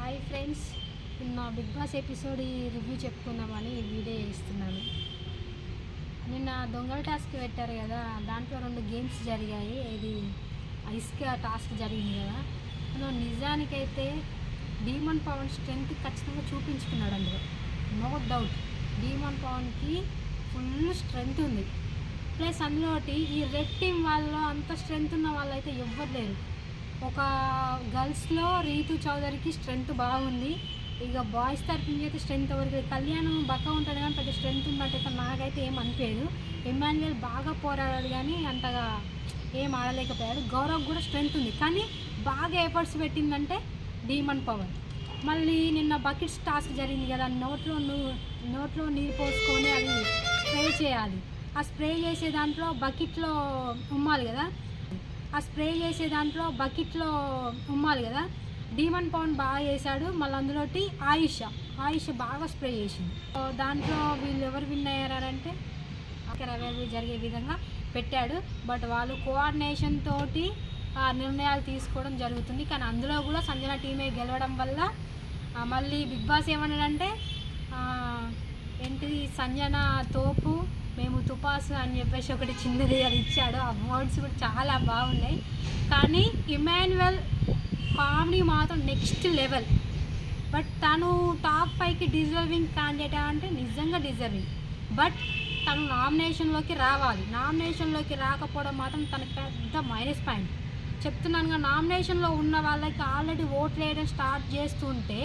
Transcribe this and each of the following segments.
Hi friends, నిన్న big boss episode review చెప్పుకుందామని ఈ video చేస్తున్నాను. నిన్న దొంగల టాస్క్ పెట్టారు కదా, దాంట్లో 2 గేమ్స్ జరిగాయి. ఇది ఇసుక టాస్క్ జరిగింది కదా. అందులో నిజానికైతే డీమన్ పవన్ స్ట్రెంగ్త్ ఖచ్చితంగా చూపించుకున్నాడు. అందులో నో డౌట్ డీమన్ పవన్కి ఫుల్ స్ట్రెంగ్త్ ఉంది. ప్లస్ అందులో ఈ రెడ్ టీం వాళ్ళలో అంత స్ట్రెంగ్త్ ఉన్న వాళ్ళు అయితే ఎవ్వరు లేరు. ఒక గర్ల్స్లో రీతు చౌదరికి స్ట్రెంగ్త్ బాగుంది. ఇక బాయ్స్ తరఫు నుంచి అయితే స్ట్రెంగ్త్ ఎవరికి కళ్యాణం బక్క ఉంటాడు కానీ పెద్ద స్ట్రెంగ్త్ ఉన్నట్టయితే నాకైతే ఏం అనిపించదు. ఇమాన్యుయల్ బాగా పోరాడాడు కానీ అంతగా ఏం ఆడలేకపోయాడు. గౌరవ్ కూడా స్ట్రెంగ్త్ ఉంది కానీ బాగా ఎఫర్ట్స్ పెట్టిందంటే డీమన్ పవన్. మళ్ళీ నిన్న బకెట్స్ టాస్క్ జరిగింది కదా, నోట్లో నీరు పోసుకొని అది స్ప్రే చేయాలి. ఆ స్ప్రే చేసే దాంట్లో బకెట్లో ఉమ్మాలి కదా, డీమన్ పవన్ బాగా చేశాడు. మళ్ళీ అందులోటి ఆయిష బాగా స్ప్రే చేసింది. దాంట్లో వీళ్ళు ఎవరు విన్ అయ్యారంటే అవైలబుల్ జరిగే విధంగా పెట్టాడు. బట్ వాళ్ళు కోఆర్డినేషన్ తోటి నిర్ణయాలు తీసుకోవడం జరుగుతుంది. కానీ అందులో కూడా సంజన టీమే గెలవడం వల్ల మళ్ళీ బిగ్ బాస్ ఏమన్నాడంటే ఏంటిది సంజన తోపు మేము తుపాసు అని చెప్పేసి ఒకటి చిన్నది అది ఇచ్చాడు. ఆ వర్డ్స్ కూడా చాలా బాగున్నాయి. కానీ ఇమాన్యుయల్ కామెడీ మాత్రం నెక్స్ట్ లెవెల్. బట్ తను టాప్ 5కి డిజర్వింగ్ క్యాండిడేట్ అంటే నిజంగా డిజర్వింగ్. బట్ తను నామినేషన్లోకి రావాలి. నామినేషన్లోకి రాకపోవడం మాత్రం తనకు పెద్ద మైనస్ పాయింట్ చెప్తున్నానుగా. నామినేషన్లో ఉన్న వాళ్ళకి ఆల్రెడీ ఓట్లు వేయడం స్టార్ట్ చేస్తుంటే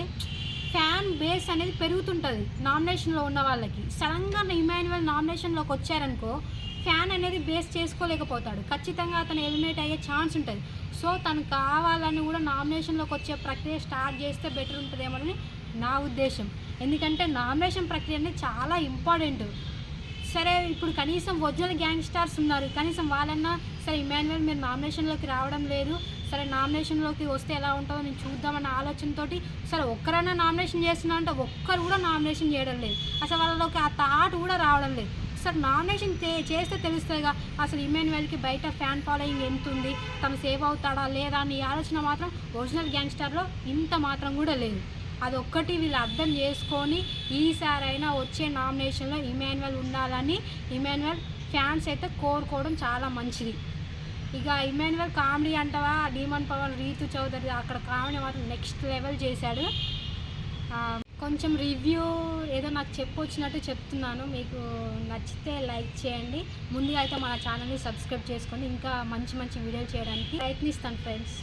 ఫ్యాన్ బేస్ అనేది పెరుగుతుంటుంది. నామినేషన్లో ఉన్న వాళ్ళకి సడన్గా ఇమాన్యుయల్ నామినేషన్లోకి వచ్చారనుకో ఫ్యాన్ అనేది బేస్ చేసుకోలేకపోతాడు. ఖచ్చితంగా అతను ఎలిమినేట్ అయ్యే ఛాన్స్ ఉంటుంది. సో తను కావాలని కూడా నామినేషన్లోకి వచ్చే ప్రక్రియ స్టార్ట్ చేస్తే బెటర్ ఉంటుందేమోనని నా ఉద్దేశం. ఎందుకంటే నామినేషన్ ప్రక్రియ అనేది చాలా ఇంపార్టెంట్. సరే ఇప్పుడు కనీసం ఒరిజినల్ గ్యాంగ్ స్టార్స్ ఉన్నారు, కనీసం వాళ్ళన్నా సరే ఇమాన్యుయల్ మీరు నామినేషన్లోకి రావడం లేదు, సరే నామినేషన్లోకి వస్తే ఎలా ఉంటుందో నేను చూద్దామన్న ఆలోచనతోటి సరే ఒక్కరైనా నామినేషన్ చేస్తున్నా అంటే ఒక్కరు కూడా నామినేషన్ చేయడం లేదు. అసలు వాళ్ళలోకి ఆ థాట్ కూడా రావడం లేదు. సరే నామినేషన్ చేస్తే తెలుస్తుందిగా అసలు ఇమాన్యుయల్కి బయట ఫ్యాన్ ఫాలోయింగ్ ఎంత ఉంది, తను సేవ్ అవుతాడా లేదా అని ఆలోచన మాత్రం ఒరిజినల్ గ్యాంగ్ స్టార్లో ఇంత మాత్రం కూడా లేదు. అదొక్కటి వీళ్ళు అర్థం చేసుకొని ఈసారైనా వచ్చే నామినేషన్లో ఇమాన్యుయల్ ఉండాలని ఇమాన్యుయల్ ఫ్యాన్స్ అయితే కోరుకోవడం చాలా మంచిది. ఇక ఇమాన్యుయల్ కామెడీ అంటావా, డీమన్ పవన్ రీతు చౌదరి అక్కడ కామెడీ మాత్రం నెక్స్ట్ లెవెల్ చేశాడు. కొంచెం రివ్యూ ఏదో నాకు చెప్పొచ్చినట్టు చెప్తున్నాను. మీకు నచ్చితే లైక్ చేయండి. ముందుగా అయితే మన ఛానల్ని సబ్స్క్రైబ్ చేసుకోండి. ఇంకా మంచి మంచి వీడియోలు చేయడానికి ప్రయత్నిస్తాను ఫ్రెండ్స్.